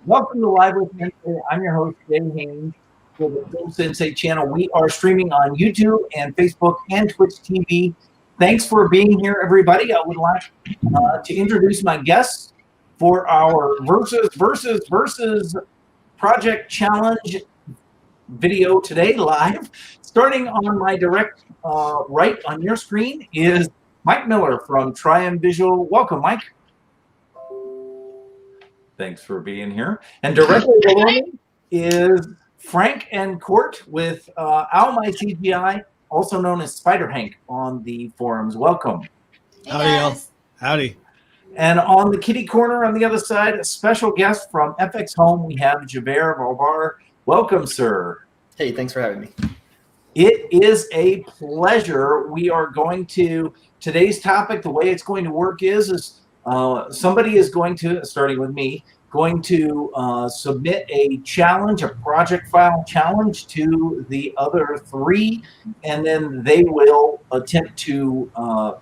Welcome to Live with Sensei. I'm your host, Jay Haynes, for the Film Sensei channel. We are streaming on YouTube and Facebook and Twitch TV. Thanks for being here, everybody. I would like to introduce my guests for our versus project challenge video today, live. Starting on my direct right on your screen is Mike Miller from Triem Visual. Welcome, Mike. Thanks for being here. And directly below me is Frank and Court with OwmyCGI, also known as Spider Hank on the forums. Welcome. Howdy, y'all. Howdy. And on the kitty corner on the other side, a special guest from FXhome, we have Javert Valbarr. Welcome, sir. Hey, thanks for having me. It is a pleasure. We are going to, today's topic, the way it's going to work is somebody is going to, starting with me, going to submit a challenge, a project file challenge to the other three, and then they will attempt to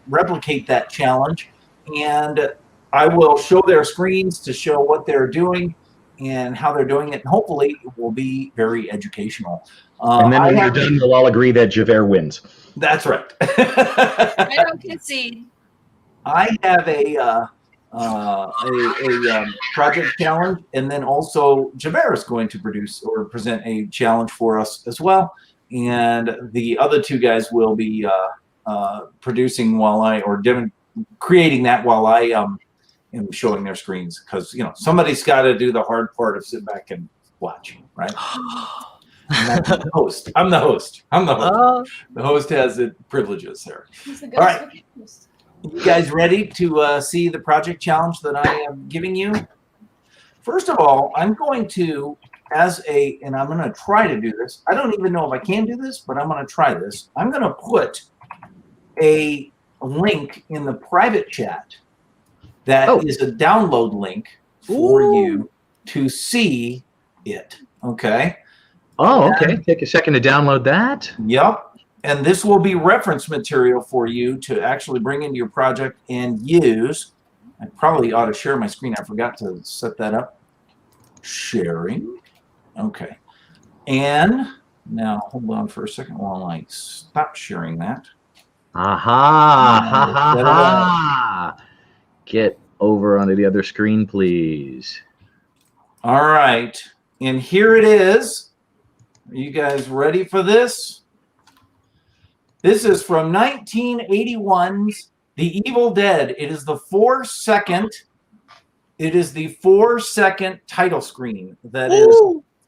replicate that challenge. And I will show their screens to show what they're doing and how they're doing it. And hopefully it will be very educational. And then when you're done, we'll all agree that Javert wins. That's right. I don't concede. I have a project challenge, and then also Javert is going to produce or present a challenge for us as well. And the other two guys will be producing while I, or creating that while I am showing their screens, because somebody's got to do the hard part of sit back and watch, right? I'm the host. I'm the host. The host has the privileges there. All right. You guys ready to see the project challenge that I am giving you? First of all, I'm going to, and I'm going to try to do this. I don't even know if I can do this, but I'm going to try this. I'm going to put a link in the private chat that is a download link for you to see it. Okay. Oh, okay. Take a second to download that. Yep. And this will be reference material for you to actually bring into your project and use. I probably ought to share my screen. I forgot to set that up. Sharing. Okay. And now hold on for a second while I stop sharing that. Aha. Get over onto the other screen, please. All right. And here it is. Are you guys ready for this? This is from 1981's The Evil Dead. It is the 4-second. It is the 4-second title screen that is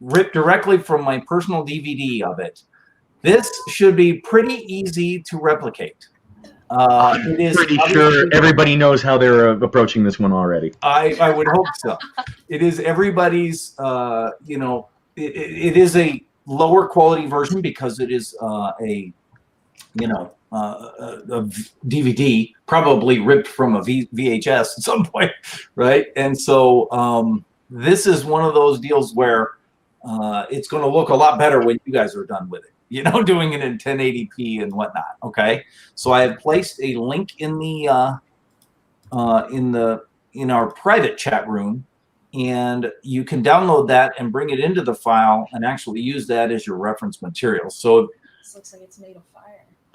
ripped directly from my personal DVD of it. This should be pretty easy to replicate. It is pretty sure everybody knows how they're approaching this one already. I would hope so. It is everybody's. It is a lower quality version because it is a DVD, probably ripped from a VHS at some point, right? And so this is one of those deals where it's going to look a lot better when you guys are done with it, doing it in 1080p and whatnot. Okay, so I have placed a link in the in our private chat room, and you can download that and bring it into the file and actually use that as your reference material. So this looks like it's made of fire.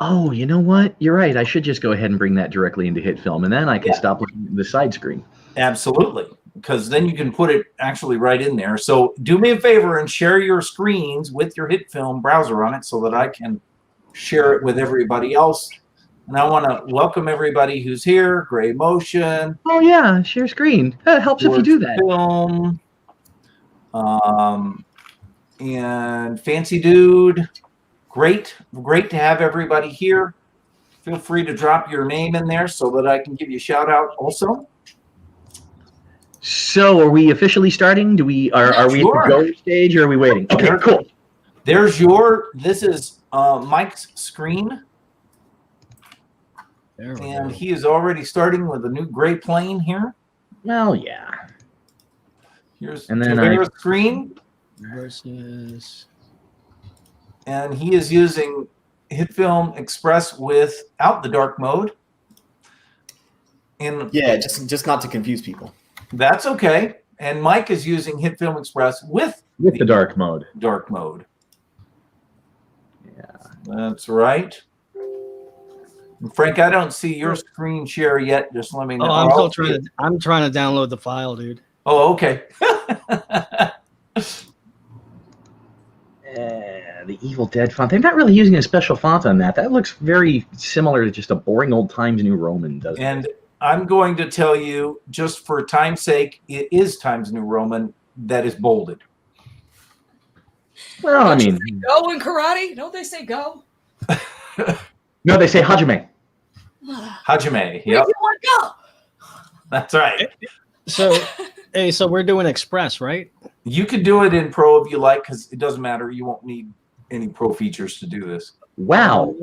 Oh, you know what? You're right. I should just go ahead and bring that directly into HitFilm, and then I can stop looking at the side screen. Absolutely, because then you can put it actually right in there. So do me a favor and share your screens with your HitFilm browser on it so that I can share it with everybody else. And I want to welcome everybody who's here. Gray Motion. Oh, yeah. Share screen. It helps if you do that. Film. And Fancy Dude. Great to have everybody here. Feel free to drop your name in there so that I can give you a shout out also. So are we officially starting? Are we at the go stage, or are we waiting? Okay, cool. There's this is Mike's screen. And he is already starting with a new gray plane here. Well, yeah. Here's Javert's screen. Versus. And he is using HitFilm Express without the dark mode. And yeah, just not to confuse people. That's okay. And Mike is using HitFilm Express with the dark mode. Dark mode. Yeah. That's right. Frank, I don't see your screen share yet. Just let me know. Oh, I'm still trying to. I'm trying to download the file, dude. Oh, okay. The Evil Dead font. They're not really using a special font on that. That looks very similar to just a boring old Times New Roman, doesn't it? And I'm going to tell you, just for time's sake, it is Times New Roman that is bolded. Well, I Don't you mean, say go in karate? Don't they say go? no, they say Hajime. Hajime. If Yep, you want to go. that's right. So, hey, so we're doing Express, right? You could do it in Pro if you like, because it doesn't matter. You won't need any Pro features to do this. Wow.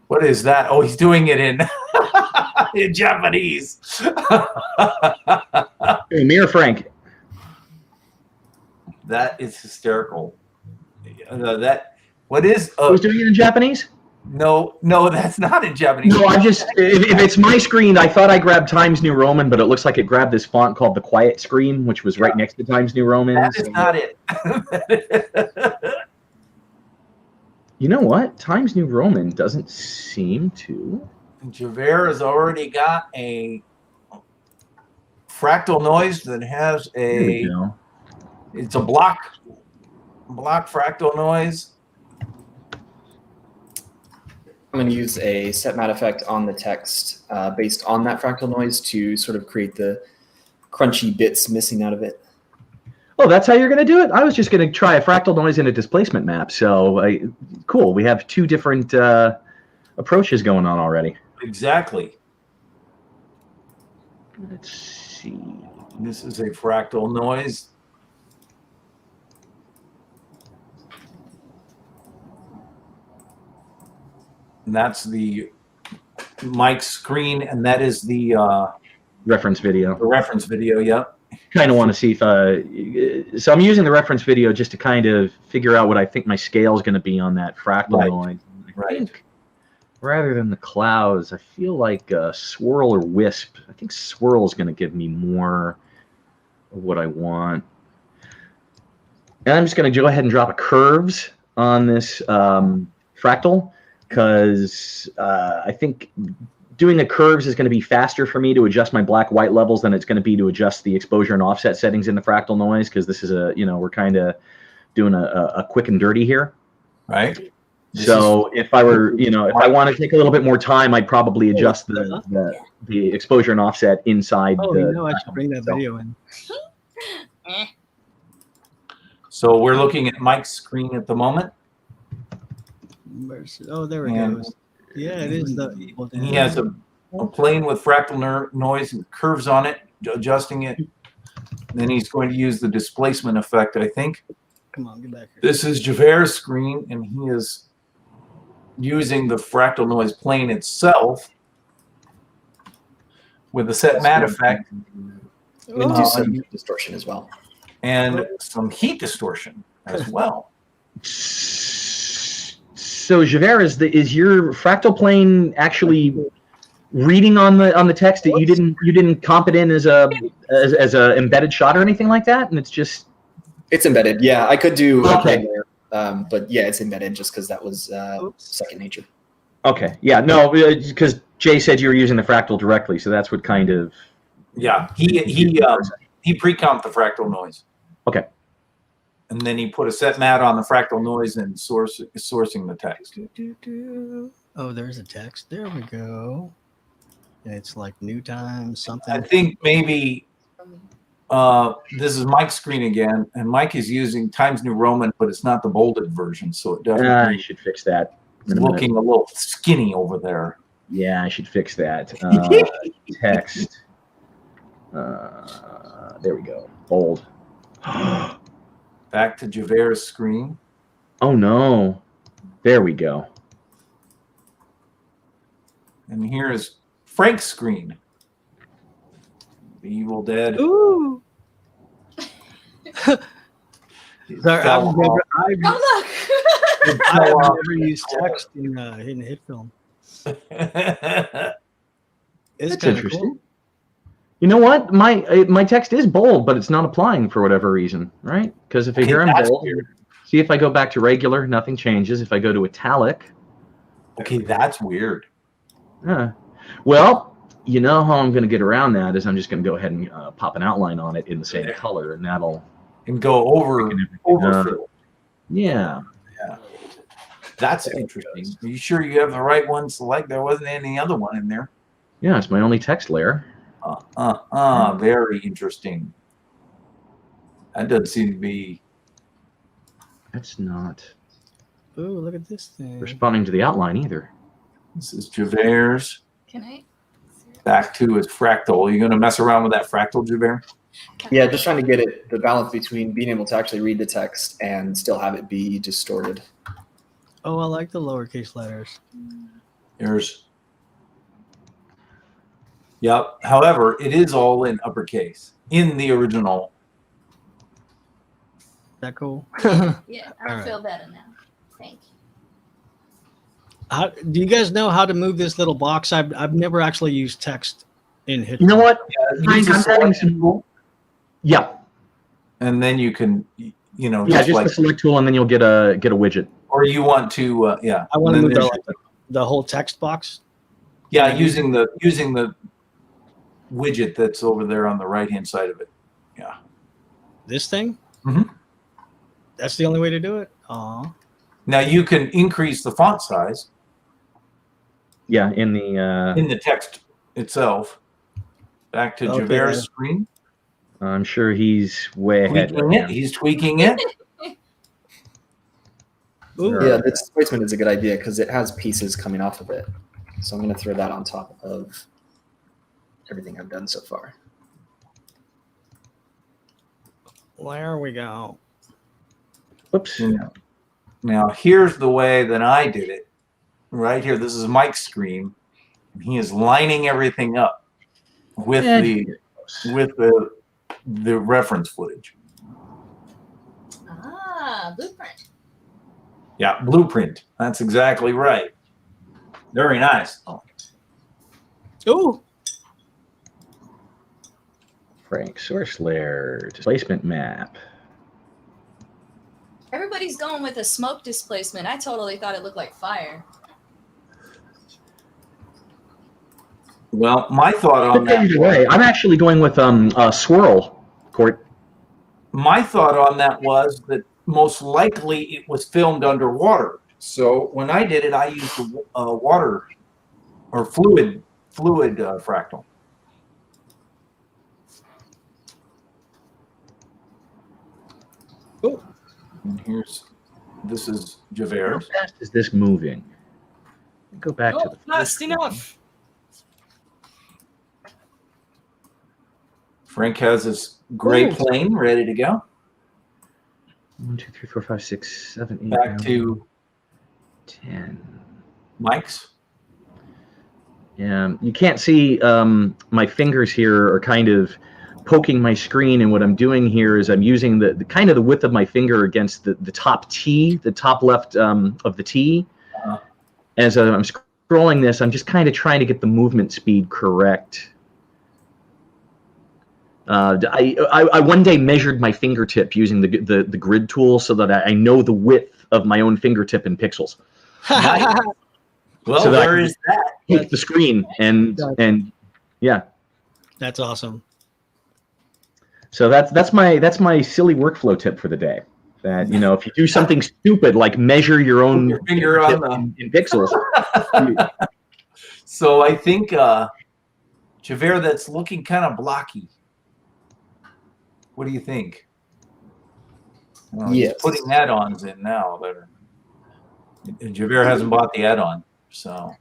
What is that? Oh, he's doing it in, in Japanese. Hey, Mir Frank. That is hysterical. What is? Who's doing it in Japanese? No, that's not in Japanese. No, I'm just, if it's my screen, I thought I grabbed Times New Roman, but it looks like it grabbed this font called the Quiet Screen, which was right next to Times New Roman. That is not it. You know what? Times New Roman doesn't seem to. Javert has already got a fractal noise that has There we go. it's a block fractal noise. I'm going to use a set matte effect on the text based on that fractal noise to sort of create the crunchy bits missing out of it. Oh, that's how you're going to do it? I was just going to try a fractal noise in a displacement map. So, cool. We have two different approaches going on already. Exactly. Let's see. This is a fractal noise. And that's the Mike's screen, and that is the Reference video. reference video. Yep. Kind of want to see if so I'm using the reference video just to kind of figure out what I think my scale is going to be on that fractal noise. I think rather than the clouds, I feel like swirl or wisp. I think swirl is going to give me more of what I want. And I'm just going to go ahead and drop a curves on this fractal, because I think doing the curves is going to be faster for me to adjust my black-white levels than it's going to be to adjust the exposure and offset settings in the fractal noise, because this is we're kind of doing a quick and dirty here. Right. So if I were, if I want to take a little bit more time, I'd probably adjust the exposure and offset inside the. I should bring that video in. So we're looking at Mike's screen at the moment. Oh, there it goes. Yeah, it is the Evil Dead. He has a plane with fractal noise and curves on it, adjusting it. Then he's going to use the displacement effect, I think. Come on, get back here. This is Javert's screen, and he is using the fractal noise plane itself with the set matte effect I'm going to do some distortion as well. and some heat distortion as well. So Javert, is your fractal plane actually reading on the text that you didn't comp it in as a embedded shot or anything like that, and it's just Embedded. Yeah, I could do Okay. but yeah, it's embedded just because that was second nature. okay. Yeah, no, because Jay said you were using the fractal directly, so that's what kind of. Yeah, he pre-comped the fractal noise. Okay. And then he put a set matte on the fractal noise and sourcing the text. Oh, there's a text. There we go. It's like new time something. I think maybe this is Mike's screen again, and Mike is using Times New Roman, but it's not the bolded version, so it I definitely should fix that. is looking a little skinny over there. Yeah, I should fix that. Text. There we go. Bold. Back to Javert's screen. Oh no. There we go. And here is Frank's screen. The Evil Dead. Ooh. Sorry, fell off. Oh, look. I've never used text in HitFilm. It's That's kind of interesting. cool. You know what? My text is bold, but it's not applying for whatever reason, right? Because if Okay, here I'm that's bold, weird. see if I go back to regular, nothing changes. If I go to italic, Okay, that's weird. well, you know how I'm going to get around that is I'm just going to go ahead and pop an outline on it in the same color, and that'll And go overfill. Yeah. Yeah. That's interesting. Are you sure you have the right one select? There wasn't any other one in there. Yeah, it's my only text layer. Very interesting. That doesn't seem to be That's not Ooh, look at this thing. responding to the outline either. This is Javert's. Can I? Back to his fractal. Are you going to mess around with that fractal, Javert? Yeah, just trying to get it the balance between being able to actually read the text and still have it be distorted. Oh, I like the lowercase letters. There's. Yep. However, it is all in uppercase in the original. That cool? Yeah, I Alright. feel better now. Thank you. How, do you guys know how to move this little box? I've never actually used text in HitFilm. You know what? Use the I'm having select tool, Yeah. and then you can, Yeah, just just like, the select tool, and then you'll get a widget. or you want to, yeah. I want to And move then the, there's- the whole text box. Yeah, using the widget that's over there on the right hand side of it. Yeah. This thing? Mhm. That's the only way to do it? Aw. Now you can increase the font size Yeah, in the text itself. Back to Okay. Javert's screen. I'm sure he's way ahead. Tweaking it. He's tweaking it. Ooh. Yeah, the displacement is a good idea because it has pieces coming off of it. So I'm going to throw that on top of everything I've done so far. There we go. Whoops. Now here's the way that I did it. Right here, this is Mike's screen. He is lining everything up with the reference footage. Blueprint. Yeah, blueprint. That's exactly right. Very nice. Ooh. Frank, source layer, displacement map. Everybody's going with a smoke displacement. I totally thought it looked like fire. Well, my thought on that. Either way, I'm actually going with swirl, Court. My thought on that was that most likely it was filmed underwater. So when I did it, I used water or fluid fractal. Ooh. And this is Javert. How fast is this moving? Go back to the fast enough. Frank has his gray Ooh. plane ready to go. 1, 2, 3, 4, 5, 6, 7, 8, Back 9, to 10. Mike's. Yeah, you can't see my fingers here are kind of poking my screen, and what I'm doing here is I'm using the kind of the width of my finger against the top T, the top left of the T. As I'm scrolling this, I'm just kind of trying to get the movement speed correct. I one day measured my fingertip using the grid tool so that I know the width of my own fingertip in pixels. Nice. Well, So that I there can is that. Take the screen and yeah. That's awesome. So that's my silly workflow tip for the day. That if you do something stupid like measure your own Your finger on in pixels. So I think Javert, that's looking kind of blocky. What do you think? Well, Yes. He's putting add-ons in now. And Javert hasn't bought the add-on, so.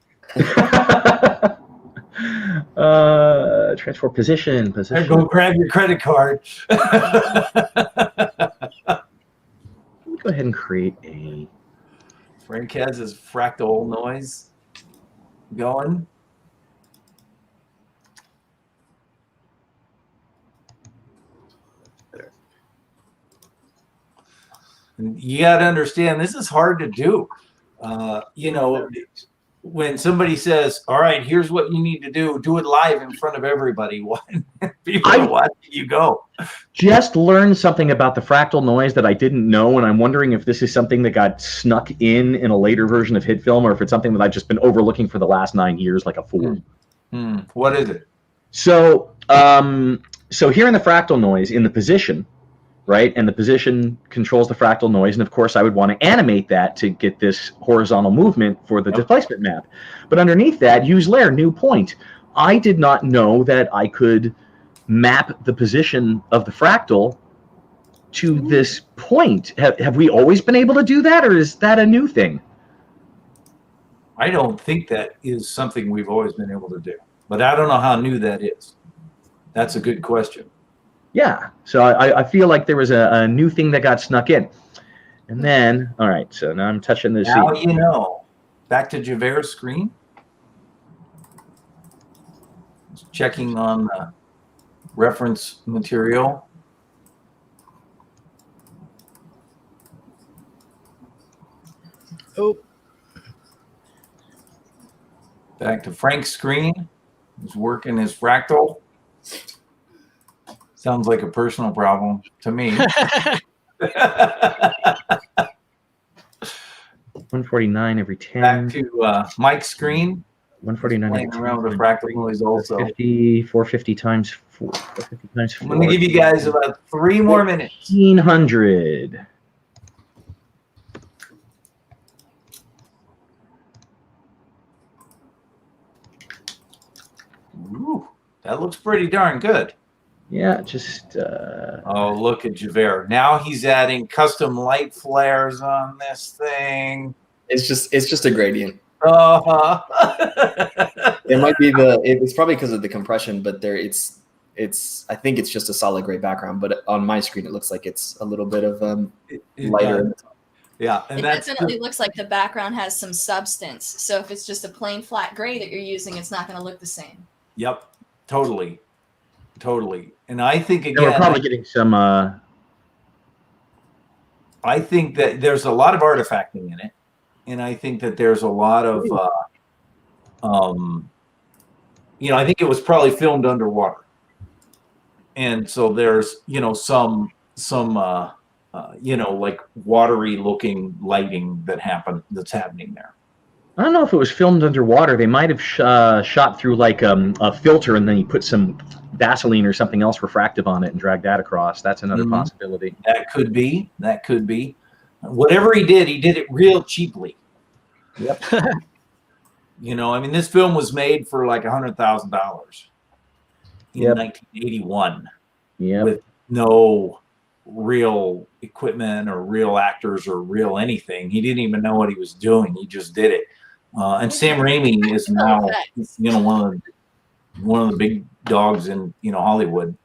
Transform position. Hey, go grab your credit card. Let me go ahead and create a. Frank has his Fractal Noise going. And you got to understand, this is hard to do. when somebody says, all right, here's what you need to do it live in front of everybody. People are watching you go. Just learned something about the fractal noise that I didn't know, and I'm wondering if this is something that got snuck in a later version of HitFilm, or if it's something that I've just been overlooking for the last 9 years like a fool. What is it? So, so here in the fractal noise, in the position, right, and the position controls the fractal noise, and of course I would want to animate that to get this horizontal movement for the displacement map. But underneath that, use layer, new point. I did not know that I could map the position of the fractal to this point. Have we always been able to do that, or is that a new thing? I don't think that is something we've always been able to do, but I don't know how new that is. That's a good question. Yeah, so I feel like there was a new thing that got snuck in. And then, all right, so now I'm touching this. Now you know. Back to Javert's screen. Just checking on the reference material. Oh. Back to Frank's screen. He's working his fractal. Sounds like a personal problem to me. 149 every 10. Back to Mike's screen. 149 playing around with the fractal noise also. 450 times 4. 450 times 4. I'm going to give you guys about 3 more minutes. 1,500. Ooh, that looks pretty darn good. Yeah, just... Oh, look at Javert. Now he's adding custom light flares on this thing. It's just a gradient. Uh-huh. It might be it's probably because of the compression, but I think it's just a solid gray background, but on my screen it looks like it's a little bit of lighter. Yeah, and it that's definitely looks like the background has some substance. So if it's just a plain flat gray that you're using, it's not going to look the same. Yep, totally. And I think again, we're probably getting some. I think that there's a lot of artifacting in it, and I think that there's a lot of, I think it was probably filmed underwater, and so there's some like watery looking lighting that's happening there. I don't know if it was filmed underwater. They might have shot through like a filter, and then you put some Vaseline or something else refractive on it and drag that across. That's another possibility. That could be. Whatever he did it real cheaply. Yep. This film was made for like $100,000 in 1981. Yeah. With no real equipment or real actors or real anything. He didn't even know what he was doing. He just did it. And Sam Raimi is now, one of the big dogs in Hollywood.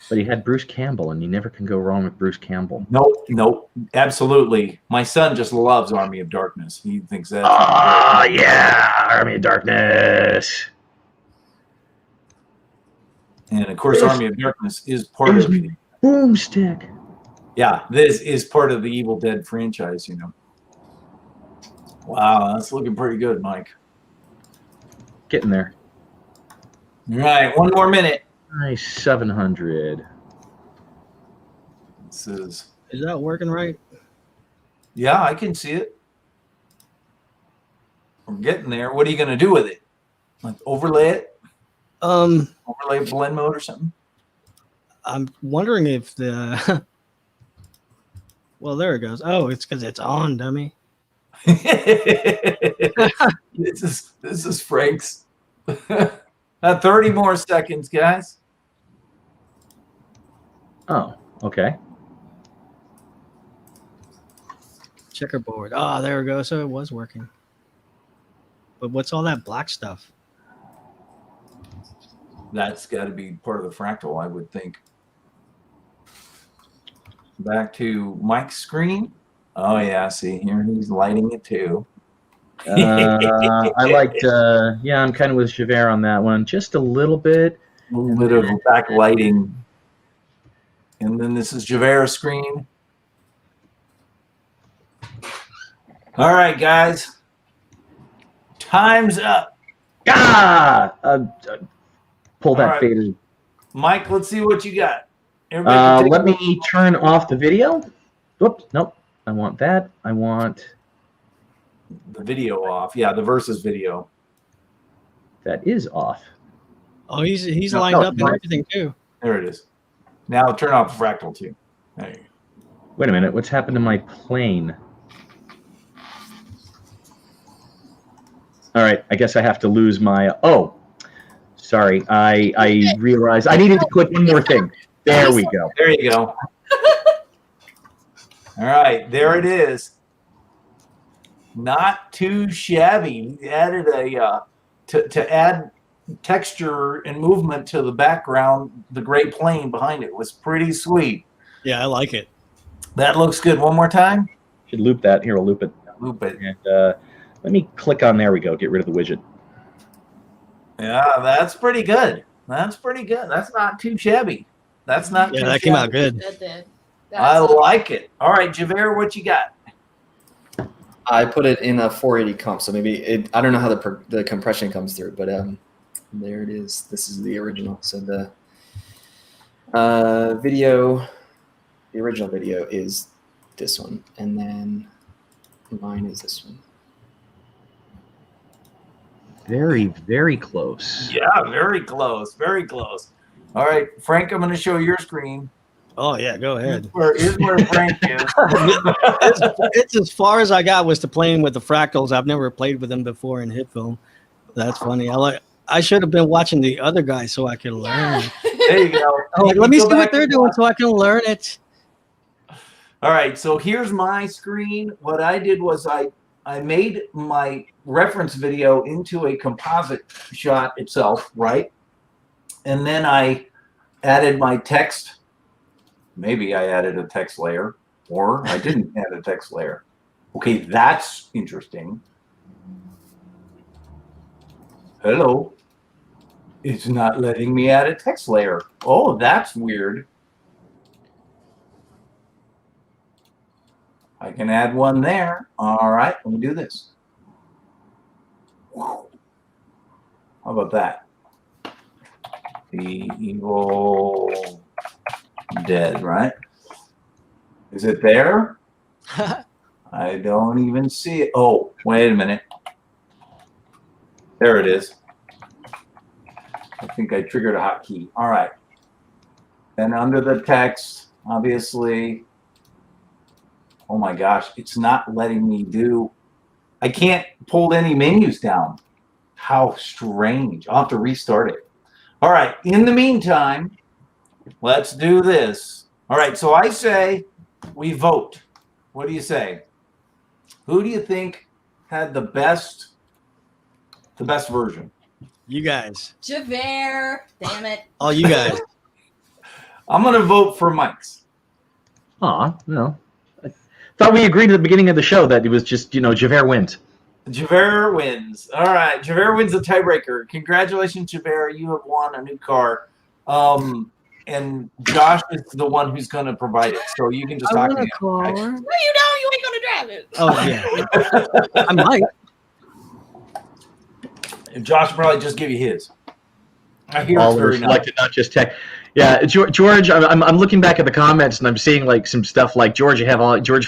But he had Bruce Campbell, and you never can go wrong with Bruce Campbell. Nope, absolutely. My son just loves Army of Darkness. He thinks that. Oh yeah, Army of Darkness. And of course, Army of Darkness is part of the Boomstick. Yeah, this is part of the Evil Dead franchise. Wow, that's looking pretty good, Mike. Getting there. All right, 1 more minute. Nice, 700. Is that working right? Yeah, I can see it. We're getting there. What are you going to do with it? Like overlay it? Overlay blend mode or something? I'm wondering if the... Well, there it goes. Oh, it's because it's on, dummy. This is Frank's. 30 more seconds, guys. Oh, okay. Checkerboard. Oh, there we go. So it was working. But what's all that black stuff? That's got to be part of the fractal, I would think. Back to Mike's screen. Oh, yeah, see, here he's lighting it too. I liked, I'm kind of with Javert on that one. Just a little bit. A little bit of backlighting. And then this is Javert's screen. All right, guys. Time's up. Ah! Pull that All right. fader. Mike, let's see what you got. Everybody Let me turn off the video. Whoops, nope. I want that. I want the video off. Yeah, the versus video. that is off. Oh, he's No, lined no, up and no. everything too. There it is. Now turn off the fractal too. There you go. Wait a minute. What's happened to my plane? All right. I guess I have to lose my. Oh, sorry. I realized I needed to click one more thing. There we go. There you go. All right, there it is. Not too shabby. He added a to add texture and movement to the background. The gray plane behind it was pretty sweet. Yeah, I like it. That looks good. One more time. Should loop that. Here, we'll loop it. Loop it. And let me click on. There we go. Get rid of the widget. Yeah, that's pretty good. That's pretty good. That's not too shabby. That's not. Yeah, too that shabby. came out good. That did. I That's like it. All right, Javert, what you got? I put it in a 480 comp, so maybe I don't know how the compression comes through, but there it is. This is the original. So the video, the original video is this one, and then mine is this one. Very, very close. Yeah, very close. Very close. All right, Frank, I'm going to show your screen. Oh yeah, go ahead. Here's where Frank is. It's as far as I got was to playing with the fractals. I've never played with them before in HitFilm. That's funny. I should have been watching the other guy so I could learn. There you go. I'm like, let me see what they're doing so I can learn it. All right, so here's my screen. What I did was I made my reference video into a composite shot itself, right? And then I added my text. Maybe I added a text layer, or I didn't add a text layer. Okay, that's interesting. Hello. It's not letting me add a text layer. Oh, that's weird. I can add one there. All right, let me do this. How about that? The Evil Dead, right? Is it there? I don't even see it. Oh, wait a minute. There it is. I think I triggered a hotkey. All right. And under the text, obviously, oh my gosh, it's not letting me do. I can't pull any menus down. How strange. I'll have to restart it. All right. In the meantime, let's do this. All right. So I say we vote. What do you say? Who do you think had the best version? You guys. Javert. Damn it. Oh, you guys. I'm going to vote for Mike's. Aw, no. I thought we agreed at the beginning of the show that it was just, Javert wins. Javert wins. All right. Javert wins the tiebreaker. Congratulations, Javert. You have won a new car. And Josh is the one who's going to provide it. So you can just talk to him. No, you don't. You ain't gonna drive it. Oh yeah. I might. And Josh will probably just give you his. I hear All it's that are very nice. selected, not just tech. Yeah, George, I'm looking back at the comments and I'm seeing like some stuff like George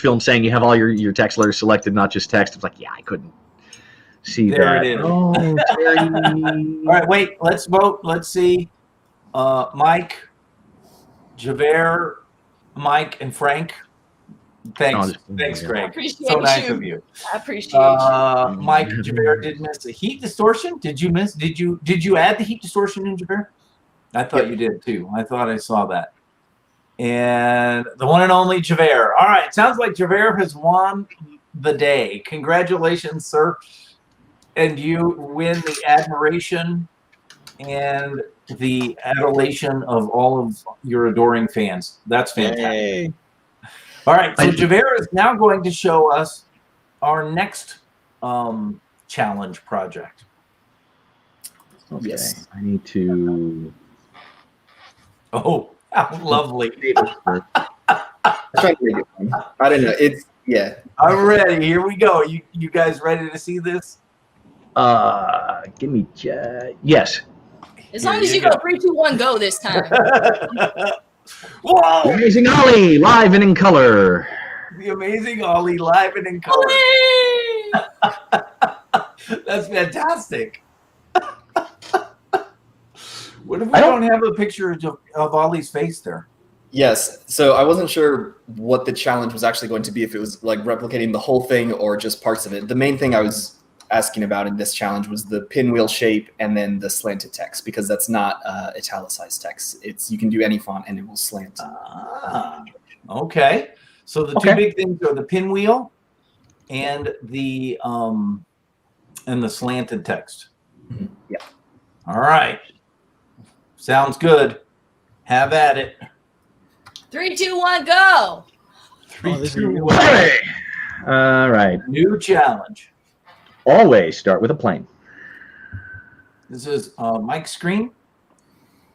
Film saying you have all your text letters selected, not just text. It's like, yeah, I couldn't see There that. it is. Oh, All right, wait. Let's vote. Let's see. Mike, Javert, Mike, and Frank. Thanks, yeah. Greg. Appreciate So nice you. of you. I appreciate you. Mike, Javert did miss a heat distortion. Did you miss? Did you add the heat distortion in Javert? I thought you did too. I thought I saw that. And the one and only Javert. All right, sounds like Javert has won the day. Congratulations, sir. And you win the admiration and the adulation of all of your adoring fans. That's fantastic. Hey. All right, so Javert is now going to show us our next challenge project. Okay. Yes. I need to. Oh, how lovely. I tried to make it fun. I don't know. It's yeah. I'm ready. Here we go. You guys ready to see this? Give me yes. As long as you go 3, 2, 1, go this time. Whoa! The Amazing Ollie, live and in color. The Amazing Ollie, live and in color. That's fantastic. What if we don't have a picture of Ollie's face there? Yes. So I wasn't sure what the challenge was actually going to be, if it was like replicating the whole thing or just parts of it. The main thing I was asking about in this challenge was the pinwheel shape and then the slanted text, because that's not italicized text. It's, you can do any font and it will slant. Okay. So the two big things are the pinwheel and the slanted text. Mm-hmm. Yeah. All right. Sounds good. Have at it. 3, 2, 1, go. 3, 2, 1. Okay. All right. New challenge. Always start with a plane. This is Mike's screen.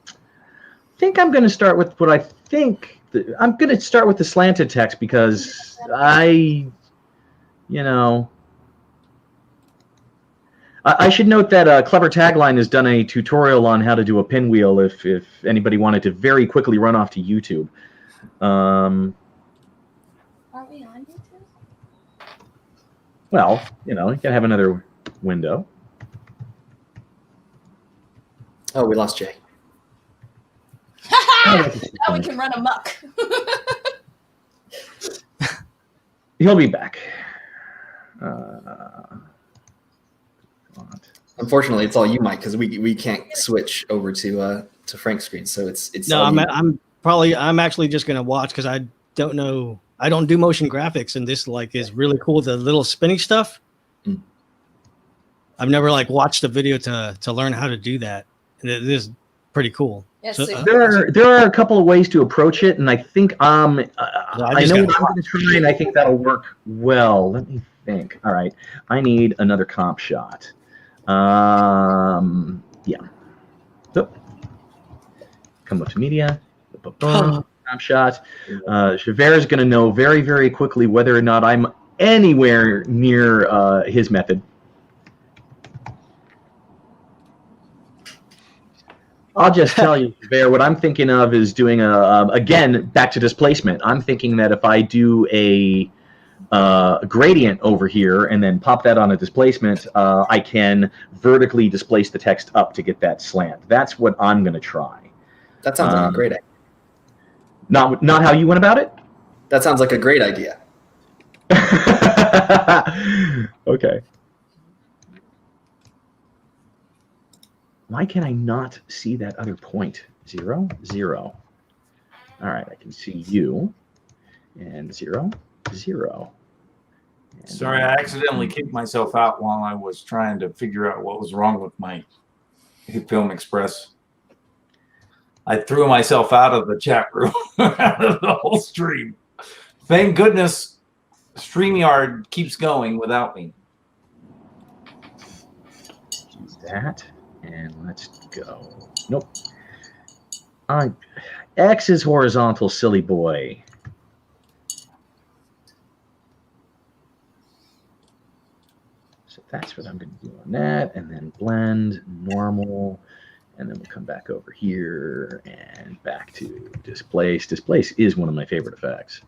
I think I'm going to start with what I think. I'm going to start with the slanted text because I should note that Clever Tagline has done a tutorial on how to do a pinwheel if anybody wanted to very quickly run off to YouTube. Are we on YouTube? Well, you can have another window. Oh, we lost Jay. Now we can run amok. He'll be back. Unfortunately, it's all you, Mike, because we can't switch over to Frank's screen. So it's No, all you. I'm actually just gonna watch because I don't know. I don't do motion graphics, and this is really cool. The little spinning stuff. Mm. I've never watched a video to learn how to do that. And it is pretty cool. Yes, So, there are a couple of ways to approach it, and I think I know what I'm going to try, and I think that'll work well. Let me think. All right, I need another comp shot. Yeah. So, come up to media. Comp shot. Javert is going to know very, very quickly whether or not I'm anywhere near his method. I'll just tell you, Javert, what I'm thinking of is doing again, back to displacement. I'm thinking that if I do a gradient over here and then pop that on a displacement, I can vertically displace the text up to get that slant. That's what I'm going to try. That sounds like a great idea. Not how you went about it? That sounds like a great idea. Okay. Why can I not see that other point? 0, 0. All right, I can see you. And 0, 0. And Sorry, I accidentally kicked myself out while I was trying to figure out what was wrong with my HitFilm Express. I threw myself out of the chat room, out of the whole stream. Thank goodness StreamYard keeps going without me. use that. And let's go. Nope. X is horizontal, silly boy. So that's what I'm going to do on that. And then blend, normal. And then we'll come back over here and back to displace. Displace is one of my favorite effects.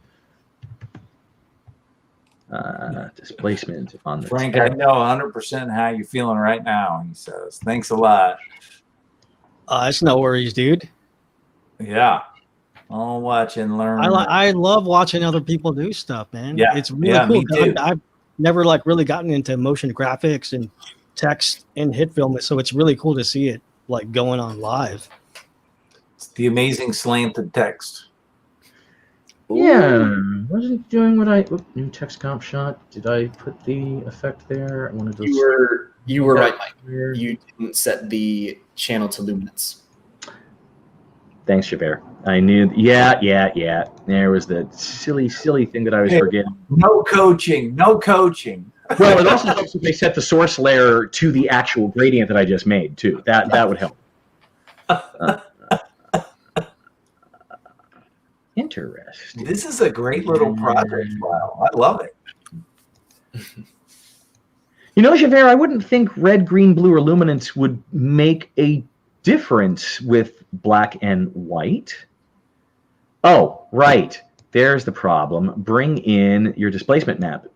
Displacement on the Frank, I know 100% how you're feeling right now, he says. Thanks a lot. It's no worries, dude. Yeah. I'll watch and learn. I love watching other people do stuff, man. Yeah. It's really cool. Me too. I've never really gotten into motion graphics and text in HitFilm, so it's really cool to see it going on live. It's the amazing slanted text. Yeah, wasn't doing what I new text comp shot. Did I put the effect there? I wanted to. You were right, Mike. You didn't set the channel to luminance. Thanks, Javert. I knew. Yeah. There was that silly thing that I was forgetting. No coaching. No coaching. Well, it also helps if they set the source layer to the actual gradient that I just made too. That would help. Interesting. This is a great little project. Wow, I love it. You know, Javert, I wouldn't think red, green, blue, or luminance would make a difference with black and white. Oh, right. There's the problem. Bring in your displacement map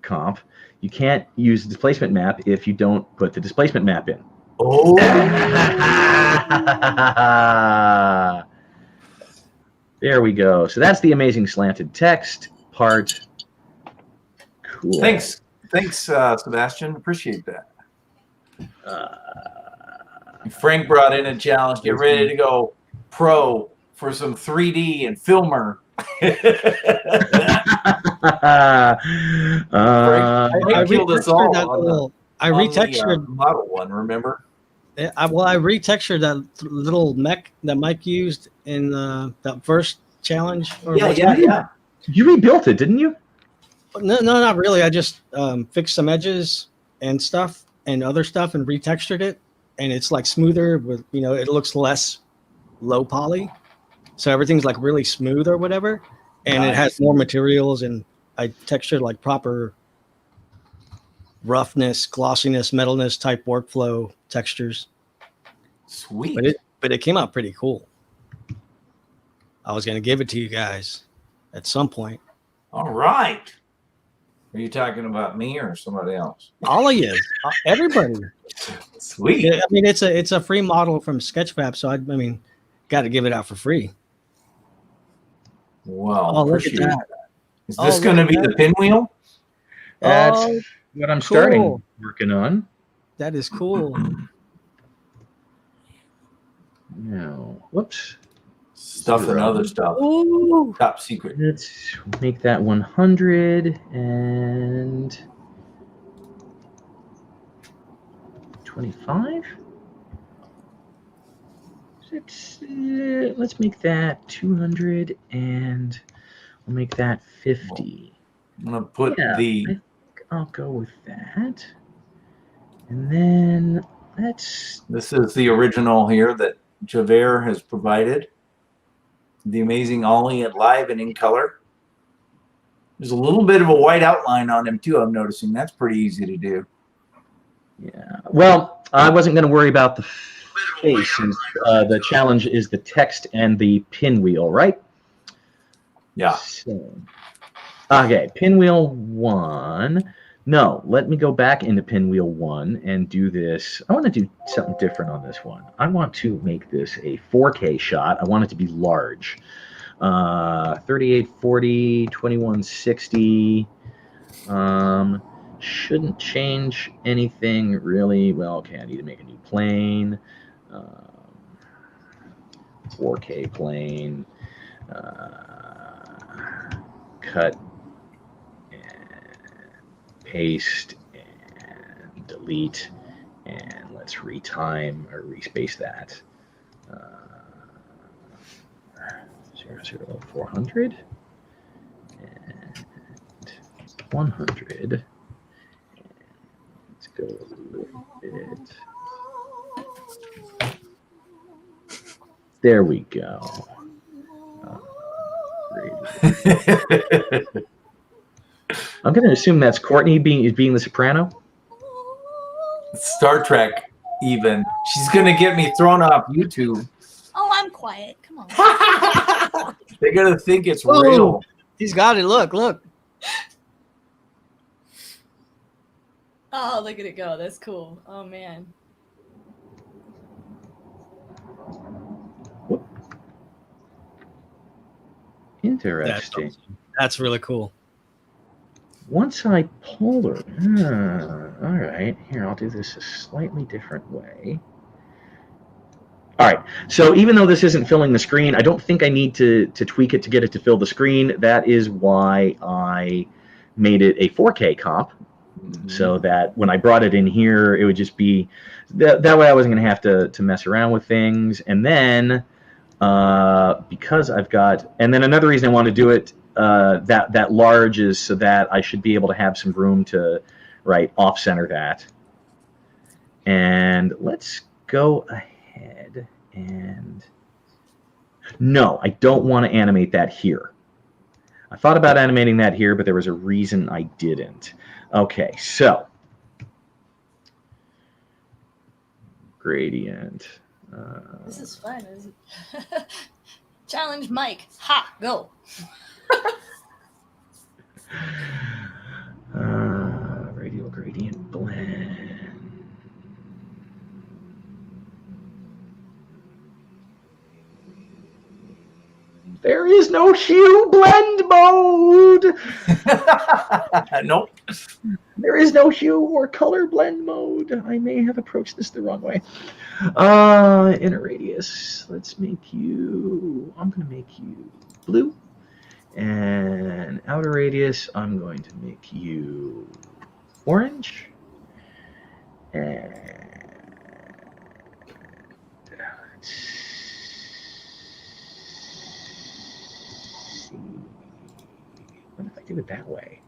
comp. You can't use the displacement map if you don't put the displacement map in. Oh. There we go. So that's the amazing slanted text part. Cool. Thanks, Sebastian. Appreciate that. Frank brought in a challenge. Get ready to go pro for some 3D and filmer. I killed us all retextured model one. Remember? I retextured that little mech that Mike used in that first challenge. Yeah. You rebuilt it, didn't you? No, not really. I just fixed some edges and stuff and other stuff and retextured it, and it's like smoother with, you know, it looks less low poly, so everything's like really smooth or whatever, and It has more materials, and I textured like proper roughness, glossiness, metalness type workflow textures. Sweet. But it came out pretty cool. I was gonna give it to you guys at some point. All right. Are you talking about me or somebody else? All of you, everybody. Sweet. Yeah, I mean, it's a free model from Sketchfab, so I mean, got to give it out for free. Wow. Look at that. Is this going to be the pinwheel? That's what I'm starting working on. That is cool. No. Whoops. Stuff and other stuff. Ooh. Top secret. Let's make that 100 and 25. Let's make that 200 and we'll make that 50. I'm going to put I think I'll go with that. And then let's... This is the original here that Javert has provided. The amazing Ollie at live and in color. There's a little bit of a white outline on him too, I'm noticing. That's pretty easy to do. Yeah. Well, I wasn't going to worry about the face since the challenge is the text and the pinwheel, right? Yeah. So, okay, pinwheel 1. No, let me go back into pinwheel 1 and do this. I want to do something different on this one. I want to make this a 4K shot. I want it to be large. 3840, 2160. Shouldn't change anything really. Well, okay, I need to make a new plane. 4K plane. Cut. Paste and delete, and let's retime or respace that. 400 and 100. Let's go a little bit. There we go. I'm going to assume that's Courtney being the soprano. Star Trek, even. She's going to get me thrown off YouTube. Oh, I'm quiet. Come on. They're going to think it's real. He's got it. Look. Oh, look at it go. That's cool. Oh, man. Interesting. That's really cool. Once I pull her, all right, here, I'll do this a slightly different way. All right, so even though this isn't filling the screen, I don't think I need to tweak it to get it to fill the screen. That is why I made it a 4K comp, so that when I brought it in here, it would just be, that way I wasn't going to have to mess around with things. And then, because I've got, and then another reason I want to do it that large is so that I should be able to have some room to off-center that. And let's go ahead and no, I don't want to animate that here. I thought about animating that here, but there was a reason I didn't. Okay, so gradient. This is fun. Challenge Mike. Ha! Go. Radial gradient blend. There is no hue blend mode. Nope. There is no hue or color blend mode. I may have approached this the wrong way. Inner radius. Let's make you. I'm going to make you blue. And outer radius, I'm going to make you orange. And let's see. What if I do it that way?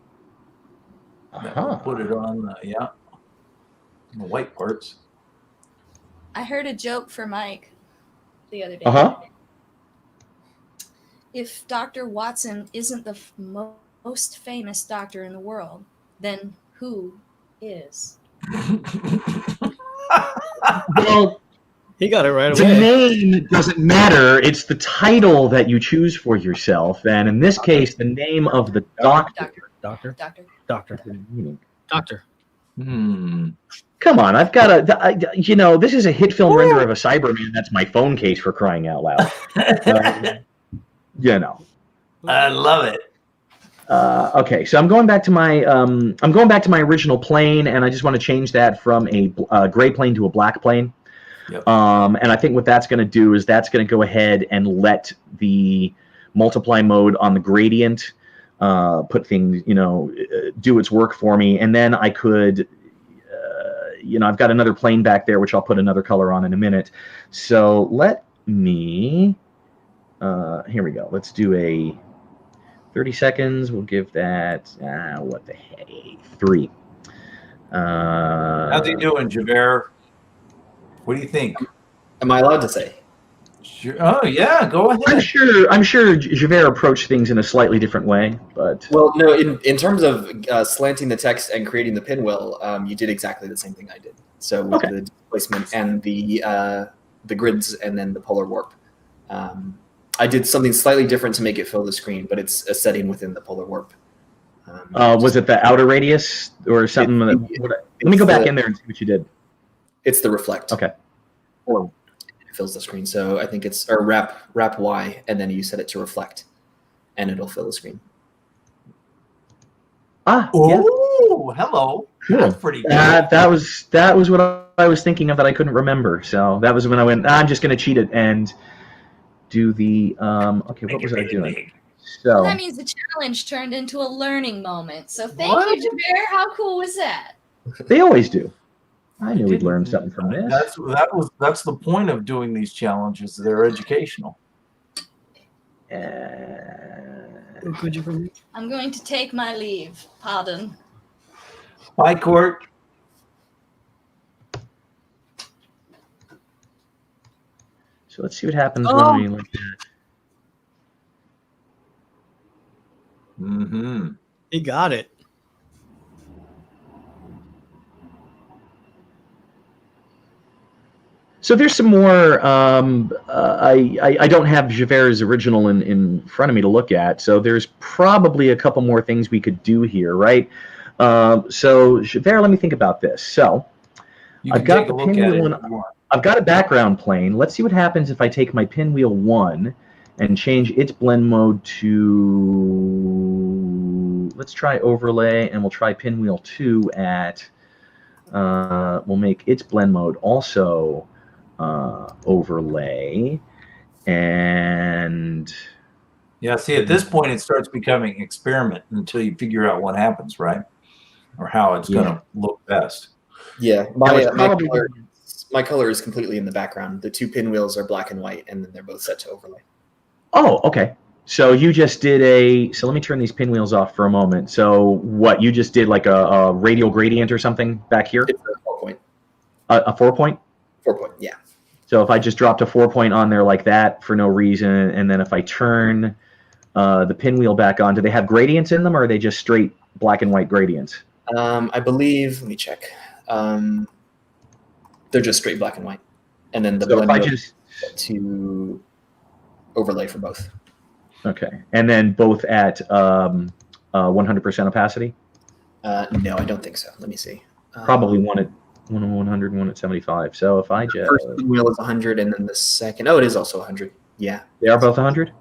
Put it on the white parts. I heard a joke for Mike the other day. If Dr. Watson isn't the most famous doctor in the world, then who is? Well, he got it right the away. name doesn't matter. It's the title that you choose for yourself. And in this case, the name of the doctor. Doctor. Come on, I've got a, this is a HitFilm render of a Cyberman. That's my phone case, for crying out loud. I love it. Okay, so I'm going back to my original plane, and I just want to change that from a gray plane to a black plane. Yep. And I think what that's going to do is that's going to go ahead and let the multiply mode on the gradient put things, do its work for me, and then I could. I've got another plane back there, which I'll put another color on in a minute. So let me, here we go. Let's do a 30 seconds. We'll give that, what the heck, 3. How's he doing, Javert? What do you think? Am I allowed to say? Sure. Oh, yeah, go ahead. I'm sure Javert approached things in a slightly different way, but... Well, no, in terms of slanting the text and creating the pinwheel, you did exactly the same thing I did. So with the displacement and the grids and then the polar warp. I did something slightly different to make it fill the screen, but it's a setting within the polar warp. Was it the outer radius or something? Let me go back in there and see what you did. It's the reflect. Okay. Or it fills the screen. So I think it's wrap Y, and then you set it to reflect, and it'll fill the screen. Oh, hello. Cool. That's pretty good. That was what I was thinking of that I couldn't remember. So that was when I went, I'm just going to cheat it and do the, okay, what was I doing? So that means the challenge turned into a learning moment. So thank you, Javert. How cool was that? They always do. I knew we'd learn something from this. That's the point of doing these challenges. They're educational. I'm going to take my leave. Pardon. Bye, Court. So let's see what happens when we like that. Mm-hmm. He got it. So there's some more. I don't have Javert's original in front of me to look at. So there's probably a couple more things we could do here, right? So Javert, let me think about this. So I've got the pinwheel one. I've got a background plane. Let's see what happens if I take my pinwheel 1 and change its blend mode to. Let's try overlay, and we'll try pinwheel 2 at. We'll make its blend mode also. Overlay, and see, at this point it starts becoming experiment until you figure out what happens, right? Or how it's going to look best. Yeah, my color is completely in the background. The 2 pinwheels are black and white, and then they're both set to overlay. Oh, okay. So you just did so let me turn these pinwheels off for a moment. So what, you just did like a radial gradient or something back here? It's a 4-point. A 4-point? 4-point, yeah. So if I just dropped a 4-point on there like that for no reason, and then if I turn the pinwheel back on, do they have gradients in them, or are they just straight black and white gradients? I believe, let me check. They're just straight black and white. and then the So if blend I mode just to overlay for both. okay, and then both at 100% opacity. No, I don't think so. Let me see. Probably one at 100, one at 75. So if I just First pinwheel is 100, and then the second. Oh, it is also 100. Yeah. they are both 100.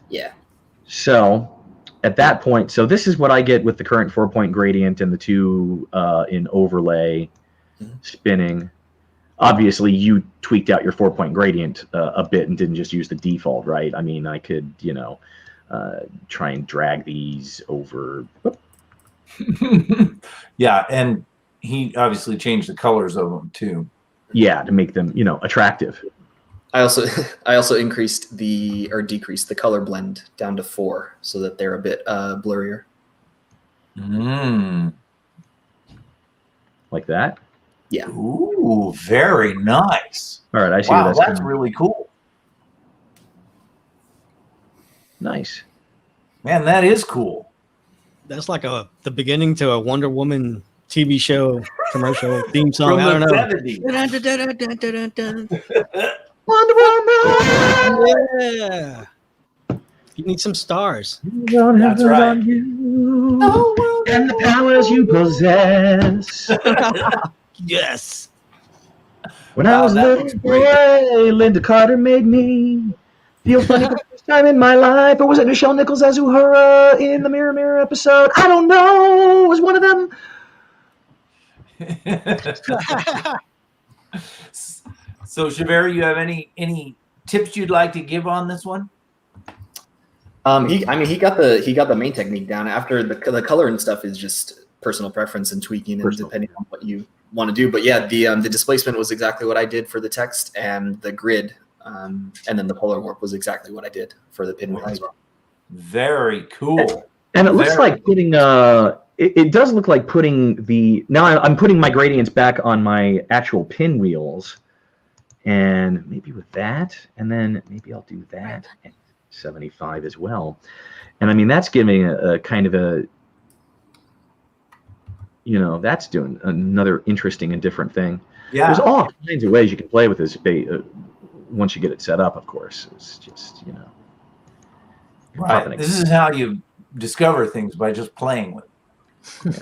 Yeah. So at that point, so this is what I get with the current 4-point gradient and the two in overlay spinning. Obviously, you tweaked out your 4-point gradient a bit and didn't just use the default, right? I mean, I could, try and drag these over. Yeah, and he obviously changed the colors of them too. Yeah, to make them, attractive. I also increased decreased the color blend down to 4 so that they're a bit blurrier. Like that? Yeah. Ooh, very nice. All right, I see. Wow, that's really cool. Nice. Man, that is cool. That's like the beginning to a Wonder Woman TV show commercial theme song. From I don't the know. 70s. Wonder Woman! Yeah. You need some stars. That's right. And the powers you possess. Yes. When I was a that little looks great. boy, Linda Carter made me feel funny for the first time in my life. Or was it Nichelle Nichols as Uhura in the Mirror Mirror episode? I don't know. It was one of them. So, Javert, you have any tips you'd like to give on this one? He got the main technique down. After the color and stuff is just personal preference and tweaking and depending on what you want to do. But yeah, the displacement was exactly what I did for the text, and the grid, and then the polar warp was exactly what I did for the pinwheel as well. Very cool. And it looks like putting it does look like putting now I'm putting my gradients back on my actual pinwheels, and maybe with that, and then maybe I'll do that at 75 as well. And I mean, that's giving a kind of a, that's doing another interesting and different thing. Yeah. There's all kinds of ways you can play with this once you get it set up, of course. It's just, Right. This is how you discover things, by just playing with it.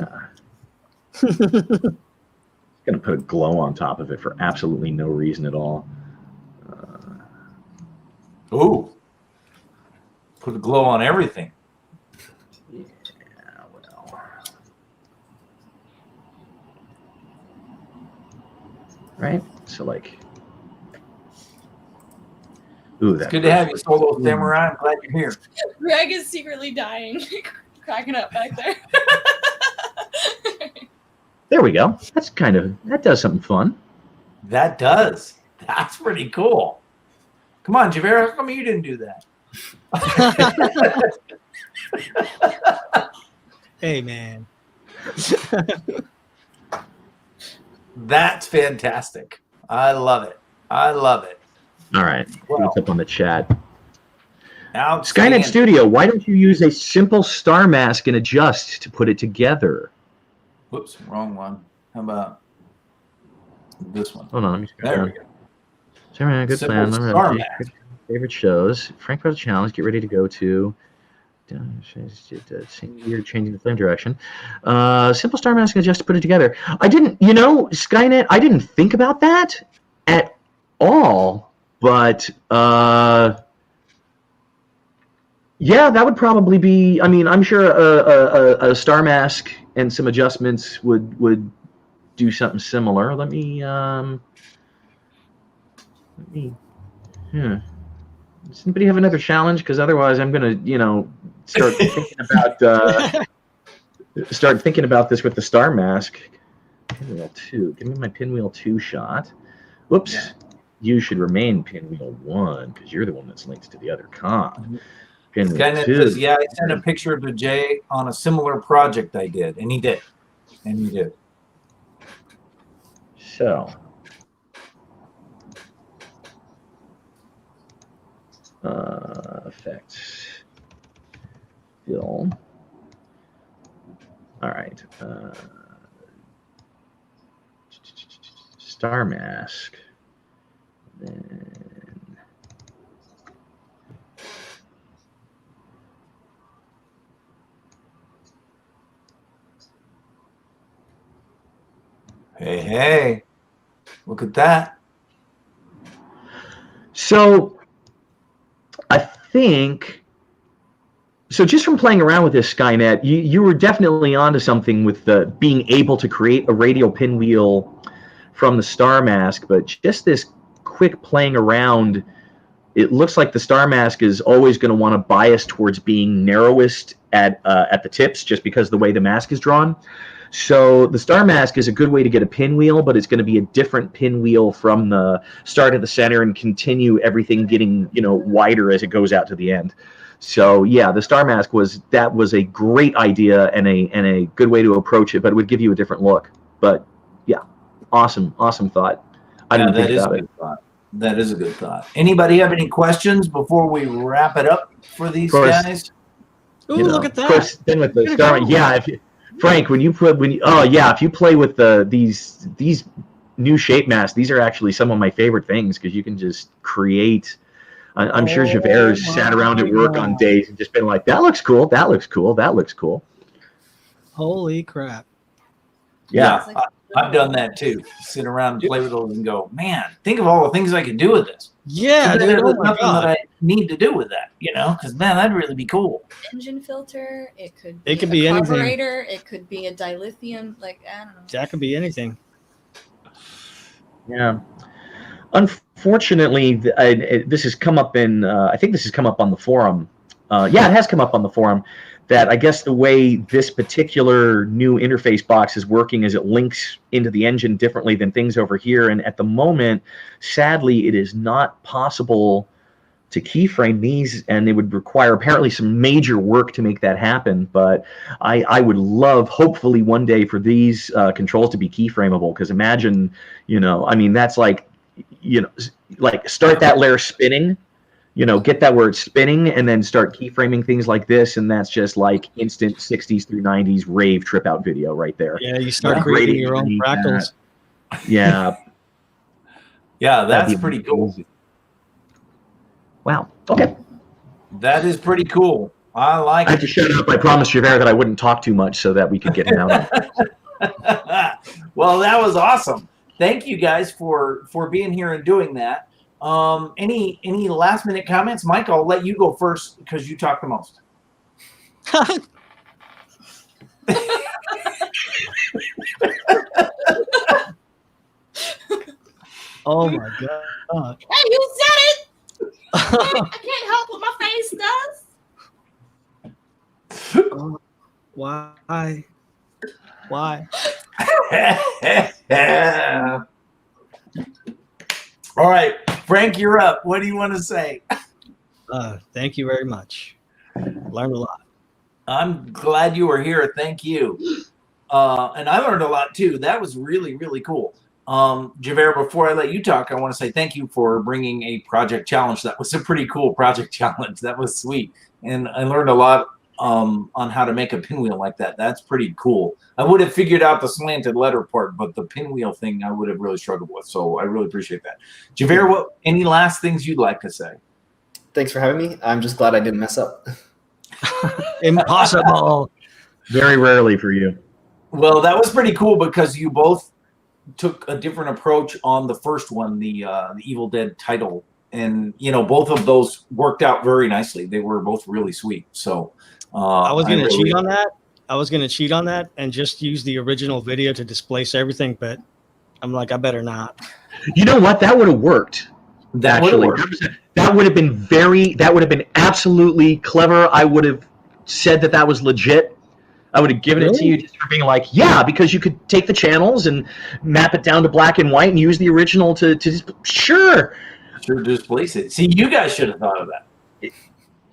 Yeah. Gonna put a glow on top of it for absolutely no reason at all. Ooh. Put a glow on everything. Yeah, well. Right? So like, ooh, It's good to have you, Solo Samurai. I'm glad you're here. Greg is secretly dying, cracking up back there. There we go. That does something fun. That does. That's pretty cool. Come on, Javert, how come you didn't do that? Hey, man. That's fantastic. I love it. I love it. All right. Well, What's up on the chat? Outstanding. Skynet Studio, why don't you use a simple star mask and adjust to put it together? Whoops, wrong one. How about this one? Hold on, let me There we go. Sorry, good Simple plan. star mask. Favorite shows. Frank Brothers Challenge. Get ready to go to. Same year, changing the flame direction. Simple star mask and adjust to put it together. I didn't, Skynet. I didn't think about that at all. But yeah, that would probably be. I mean, I'm sure a star mask and some adjustments would do something similar. Let me. Does anybody have another challenge? Because otherwise, I'm gonna, start thinking about this with the star mask. Pinwheel 2. Give me my pinwheel 2 shot. Whoops. Yeah. You should remain pinwheel 1 because you're the one that's linked to the other con. Pinwheel 2. Says, yeah, I sent a picture to Jay on a similar project I did, and he did. So. Effects. Fill. All right. Star mask. Then Hey, hey, look at that. So I think, so just from playing around with this, Skynet, you were definitely onto something with being able to create a radial pinwheel from the star mask, but just this quick playing around, it looks like the star mask is always going to want to bias towards being narrowest at the tips, just because of the way the mask is drawn. So the star mask is a good way to get a pinwheel, but it's going to be a different pinwheel from the start to the center and continue everything getting, you know, wider as it goes out to the end. So yeah, the star mask was a great idea and a good way to approach it, but it would give you a different look. But yeah, awesome thought. I didn't think about it. That is a good thought. Anybody have any questions before we wrap it up for these guys? Ooh, you know, look at that. Of course, then with the star, yeah. Frank, if you play with these new shape masks, these are actually some of my favorite things because you can just create. I'm sure Javert sat around at work on days and just been like, "That looks cool. That looks cool. That looks cool." Holy crap! Yeah, I've done that too. Sit around and play with those and go, man, think of all the things I could do with this. Yeah, so dude, there's nothing that I need to do with that, you know? Because man, that'd really be cool. Engine filter. It could be a anything. carburetor. It could be a dilithium. Like, I don't know. That could be anything. Yeah. Unfortunately, this has come up in. I think this has come up on the forum. Yeah, it has come up on the forum. That I guess the way this particular new interface box is working is it links into the engine differently than things over here. And at the moment, sadly, it is not possible to keyframe these, and it would require apparently some major work to make that happen. But I would love, hopefully one day, for these controls to be keyframeable. Because imagine, you know, I mean, that's like, you know, like start that layer spinning. You know, get that where it's spinning and then start keyframing things like this, and that's just like instant 60s through 90s rave trip out video right there. Yeah, you start creating your own fractals. Yeah. Yeah, that's pretty cool. Wow. Okay. That is pretty cool. I like it. I had to shut up. I promised Javert that I wouldn't talk too much so that we could get him out. Well, that was awesome. Thank you guys for being here and doing that. Any last minute comments? Mike, I'll let you go first because you talk the most. Oh my god. Hey, you said it! I can't help what my face does. Why? All right, Frank, you're up. What do you want to say? Thank you very much. Learned a lot. I'm glad you were here. Thank you. And I learned a lot too. That was really, really cool. Javert, before I let you talk, I want to say thank you for bringing a project challenge. That was a pretty cool project challenge. That was sweet. And I learned a lot on how to make a pinwheel like that. That's pretty cool. I would have figured out the slanted letter part, but the pinwheel thing I would have really struggled with. So I really appreciate that. Javert, any last things you'd like to say? Thanks for having me. I'm just glad I didn't mess up. Impossible. Very rarely for you. Well, that was pretty cool because you both took a different approach on the first one, the Evil Dead title. And, you know, both of those worked out very nicely. They were both really sweet. So I was going to cheat on that. I was going to cheat on that and just use the original video to displace everything, but I'm like, I better not. You know what? That would have worked. That would have worked. That would have been absolutely clever. I would have said that was legit. I would have given it to you just for being like, yeah, because you could take the channels and map it down to black and white and use the original to sure displace it. See, you guys should have thought of that.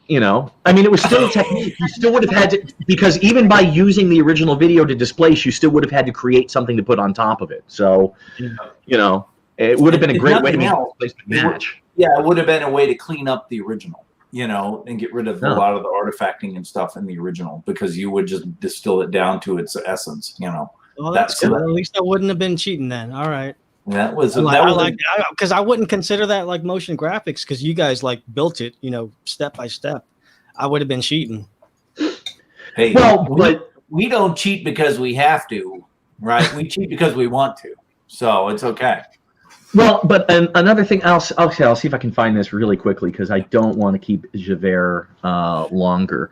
You know, I mean, it was still a technique. You still would have had to, because even by using the original video to displace, you still would have had to create something to put on top of it. So, you know, it would have been a great way to make a displacement match. Yeah, it would have been a way to clean up the original, you know, and get rid of a lot of the artifacting and stuff in the original, because you would just distill it down to its essence, you know. Well, that's good. At least I wouldn't have been cheating then. All right. That was because I wouldn't consider that like motion graphics, because you guys like built it, you know, step by step. I would have been cheating. Hey, well, but we don't cheat because we have to, right? We cheat because we want to. so it's okay. Well, but another thing, I'll see if I can find this really quickly because I don't want to keep Javert longer.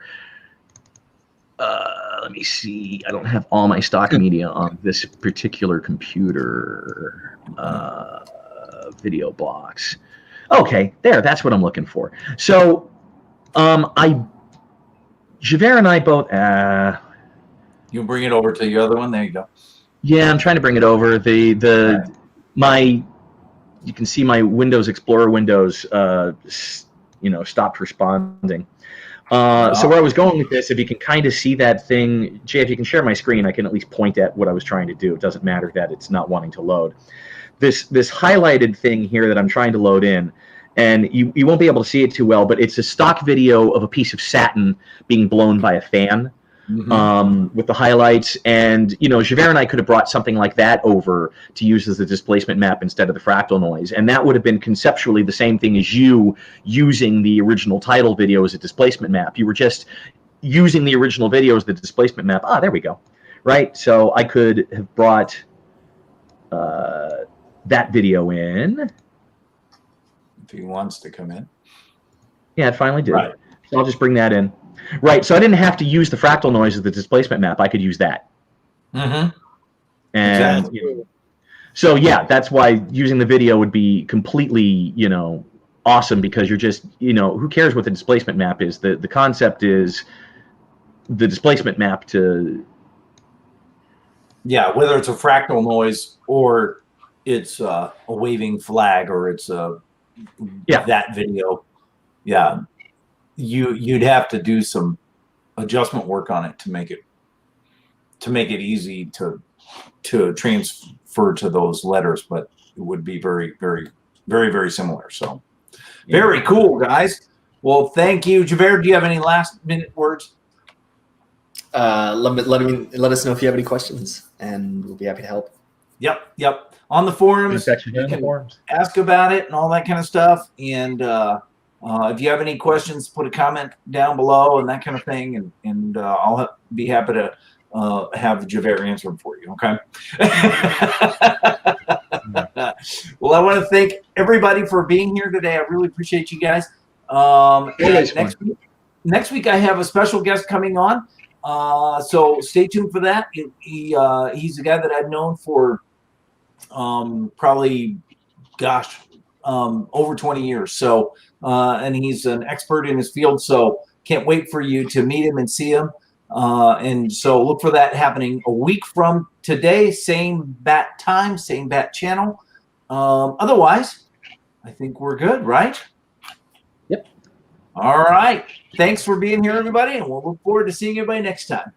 Let me see. I don't have all my stock media on this particular computer. Video blocks. Okay, there. That's what I'm looking for. So, Javert and I both. You bring it over to the other one. There you go. Yeah, I'm trying to bring it over. You can see my Windows Explorer windows, stopped responding. So where I was going with this, if you can kind of see that thing, Jay, if you can share my screen, I can at least point at what I was trying to do. It doesn't matter that it's not wanting to load. This highlighted thing here that I'm trying to load in, and you won't be able to see it too well, but it's a stock video of a piece of satin being blown by a fan. With the highlights, and Javert and I could have brought something like that over to use as the displacement map instead of the fractal noise, and that would have been conceptually the same thing as you using the original title video as a displacement map. You were just using the original video as the displacement map. There we go. Right, so I could have brought that video in. If he wants to come in. Yeah, it finally did. Right. So I'll just bring that in. Right, so I didn't have to use the fractal noise as the displacement map. I could use that. And Exactly. So yeah, that's why using the video would be completely, awesome, because you're just, who cares what the displacement map is? The concept is the displacement map to. Yeah, whether it's a fractal noise or it's a waving flag or it's that video. Yeah. You'd have to do some adjustment work on it to make it easy to transfer to those letters, but it would be very, very, very, very similar. So very cool, guys. Well, thank you. Javert, do you have any last minute words? Let us know if you have any questions, and we'll be happy to help. Yep. On the forums, you can ask about it and all that kind of stuff. And if you have any questions, put a comment down below and that kind of thing, and I'll be happy to have Javert answer them for you. Okay. Well, I want to thank everybody for being here today. I really appreciate you guys. Next week I have a special guest coming on, so stay tuned for that. He's a guy that I've known for probably, over 20 years. So, and he's an expert in his field. So can't wait for you to meet him and see him. And so look for that happening a week from today, same bat time, same bat channel. Otherwise, I think we're good, right? Yep. All right. Thanks for being here, everybody. And we'll look forward to seeing everybody next time.